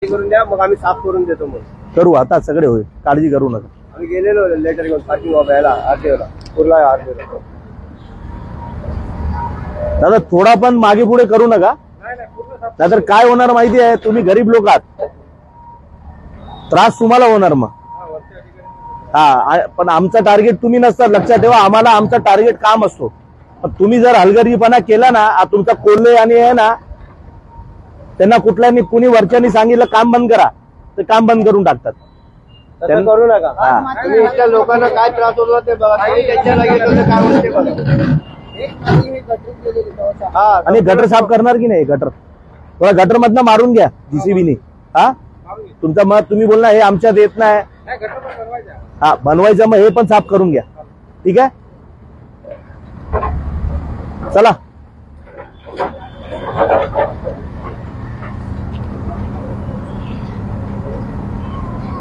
करून द्या, मग आम्ही साफ करून देतो. मग करू, आता सगळे होईल, काळजी करू नका. आम्ही गेलेलो लेटर घेऊन पार्किंग ऑफिसला आरटीओला कुर्ला आरटीओला. दादा थोडा पण मागे पुढे करू नका, नाहीतर काय होणार माहिती आहे, तुम्ही गरीब लोक आहात, त्रास तुम्हाला होणार मग. हा, पण आमचं टार्गेट तुम्ही नसतात, लक्षात ठेवा. आम्हाला आमचा टार्गेट काम असतो. तुम्ही जर हलगर्जीपणा केला ना, तुमचा कोल्हे आणि आहे ना, त्यांना कुठल्यानी कुणी वरच्यानी सांगितलं काम बंद करा, ते काम बंद करून टाकतात. तसं करू नका. तुम्ही इथल्या लोकांना काय त्रास होतो ते बघा. त्यांच्या लागेल काय होते बघा. आणि गटर साफ करणार की नाही? गटर थोडा गटर मधनं मारून घ्या जीसीबीनी. हा, तुमचं मत तुम्ही बोलना हे आमच्यात येत नाही. हा, बनवायचं, मग हे पण साफ करून घ्या. ठीक आहे, चला.